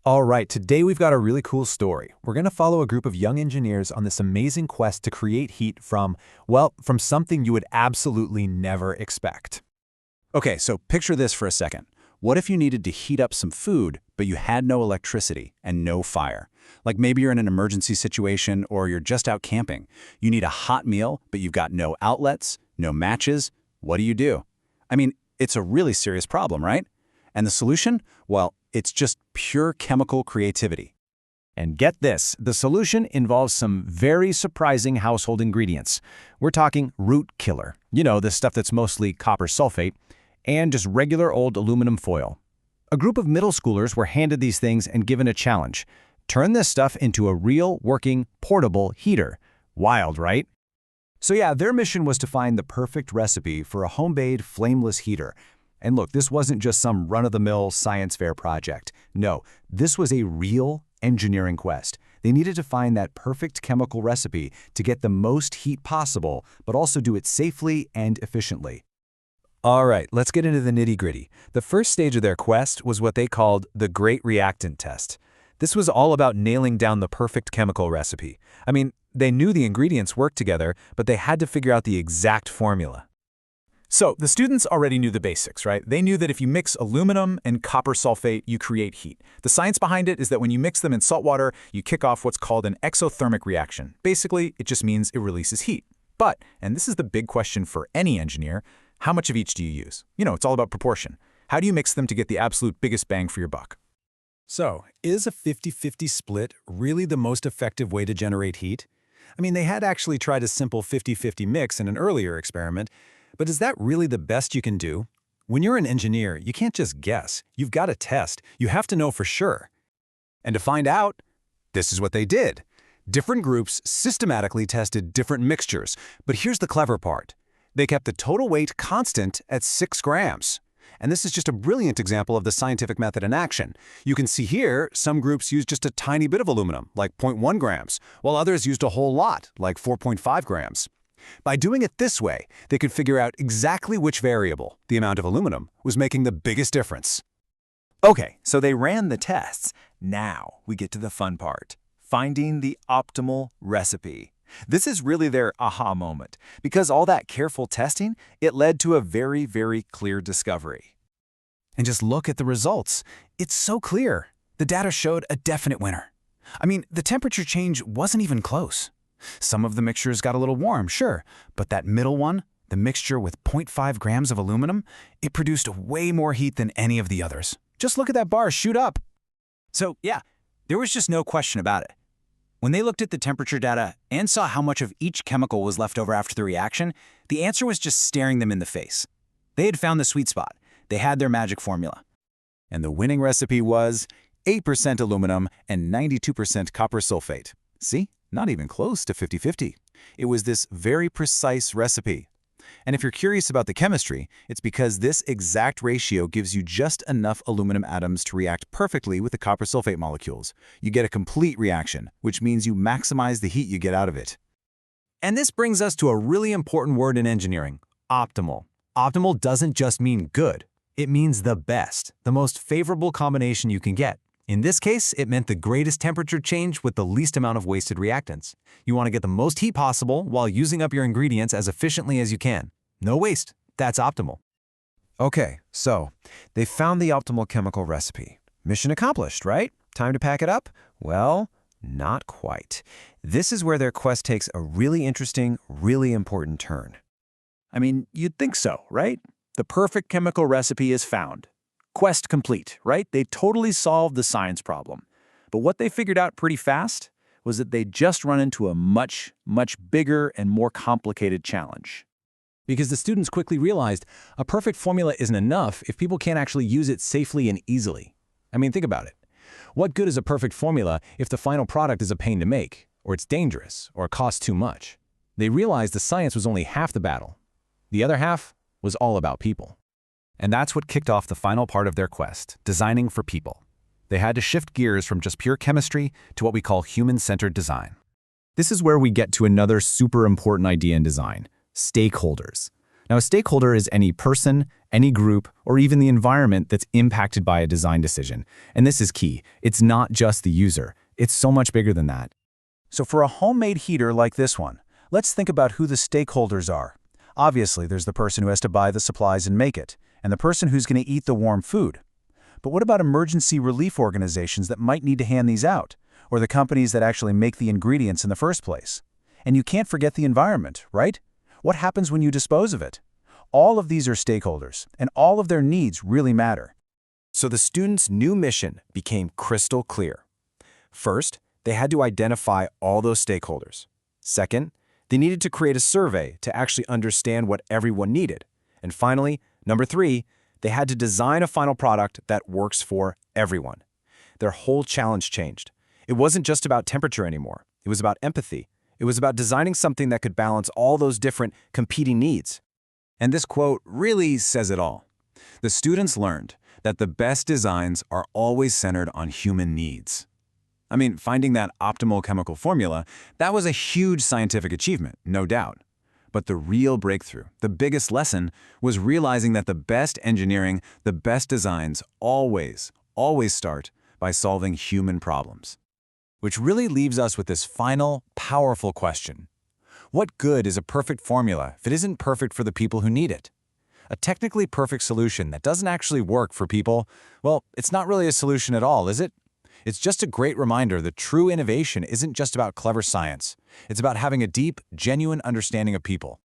All right, today we've got a really cool story. We're going to follow a group of young engineers on this amazing quest to create heat from, well, from something you would absolutely never expect. Okay, so picture this for a second. What if you needed to heat up some food, but you had no electricity and no fire? Like maybe you're in an emergency situation or you're just out camping. You need a hot meal, but you've got no outlets, no matches. What do? I mean, it's a really serious problem, right? And the solution? Well, it's just pure chemical creativity. And get this, the solution involves some very surprising household ingredients. We're talking root killer. You know, the stuff that's mostly copper sulfate, and just regular old aluminum foil. A group of middle schoolers were handed these things and given a challenge. Turn this stuff into a real, working, portable heater. Wild, right? So yeah, their mission was to find the perfect recipe for a homemade flameless heater. And look, this wasn't just some run-of-the-mill science fair project. No, this was a real engineering quest. They needed to find that perfect chemical recipe to get the most heat possible, but also do it safely and efficiently. All right, let's get into the nitty-gritty. The first stage of their quest was what they called the Great Reactant Test. This was all about nailing down the perfect chemical recipe. I mean, they knew the ingredients worked together, but they had to figure out the exact formula. So the students already knew the basics, right? They knew that if you mix aluminum and copper sulfate, you create heat. The science behind it is that when you mix them in salt water, you kick off what's called an exothermic reaction. Basically, it just means it releases heat. But, and this is the big question for any engineer, how much of each do you use? You know, it's all about proportion. How do you mix them to get the absolute biggest bang for your buck? So, is a 50-50 split really the most effective way to generate heat? I mean, they had actually tried a simple 50-50 mix in an earlier experiment, but is that really the best you can do? When you're an engineer, you can't just guess. You've got to test. You have to know for sure. And to find out, this is what they did. Different groups systematically tested different mixtures, but here's the clever part. They kept the total weight constant at 6 grams. And this is just a brilliant example of the scientific method in action. You can see here, some groups used just a tiny bit of aluminum, like 0.1 grams, while others used a whole lot, like 4.5 grams. By doing it this way, they could figure out exactly which variable, the amount of aluminum, was making the biggest difference. Okay, so they ran the tests. Now we get to the fun part, finding the optimal recipe. This is really their aha moment, because all that careful testing, it led to a very, very clear discovery. And just look at the results. It's so clear. The data showed a definite winner. I mean, the temperature change wasn't even close. Some of the mixtures got a little warm, sure, but that middle one, the mixture with 0.5 grams of aluminum, it produced way more heat than any of the others. Just look at that bar shoot up. So yeah, there was just no question about it. When they looked at the temperature data and saw how much of each chemical was left over after the reaction, the answer was just staring them in the face. They had found the sweet spot. They had their magic formula. And the winning recipe was 8% aluminum and 92% copper sulfate. See? Not even close to 50-50. It was this very precise recipe. And if you're curious about the chemistry, it's because this exact ratio gives you just enough aluminum atoms to react perfectly with the copper sulfate molecules. You get a complete reaction, which means you maximize the heat you get out of it. And this brings us to a really important word in engineering, optimal. Optimal doesn't just mean good. It means the best, the most favorable combination you can get. In this case, it meant the greatest temperature change with the least amount of wasted reactants. You want to get the most heat possible while using up your ingredients as efficiently as you can. No waste. That's optimal. Okay, so they found the optimal chemical recipe. Mission accomplished, right? Time to pack it up? Well, not quite. This is where their quest takes a really interesting, really important turn. I mean, you'd think so, right? The perfect chemical recipe is found. Quest complete, right? They totally solved the science problem. But what they figured out pretty fast was that they'd just run into a much, much bigger and more complicated challenge. Because the students quickly realized a perfect formula isn't enough if people can't actually use it safely and easily. I mean, think about it. What good is a perfect formula if the final product is a pain to make, or it's dangerous, or costs too much? They realized the science was only half the battle. The other half was all about people. And that's what kicked off the final part of their quest, designing for people. They had to shift gears from just pure chemistry to what we call human-centered design. This is where we get to another super important idea in design, stakeholders. Now, a stakeholder is any person, any group, or even the environment that's impacted by a design decision. And this is key. It's not just the user. It's so much bigger than that. So for a homemade heater like this one, let's think about who the stakeholders are. Obviously, there's the person who has to buy the supplies and make it, and the person who's going to eat the warm food. But what about emergency relief organizations that might need to hand these out, or the companies that actually make the ingredients in the first place? And you can't forget the environment, right? What happens when you dispose of it? All of these are stakeholders, and all of their needs really matter. So the students' new mission became crystal clear. First, they had to identify all those stakeholders. Second, they needed to create a survey to actually understand what everyone needed. And finally, number 3, they had to design a final product that works for everyone. Their whole challenge changed. It wasn't just about temperature anymore. It was about empathy. It was about designing something that could balance all those different competing needs. And this quote really says it all. The students learned that the best designs are always centered on human needs. I mean, finding that optimal chemical formula, that was a huge scientific achievement, no doubt. But the real breakthrough, the biggest lesson, was realizing that the best engineering, the best designs always start by solving human problems. Which really leaves us with this final, powerful question. What good is a perfect formula if it isn't perfect for the people who need it? A technically perfect solution that doesn't actually work for people, well, it's not really a solution at all, is it? It's just a great reminder that true innovation isn't just about clever science. It's about having a deep, genuine understanding of people.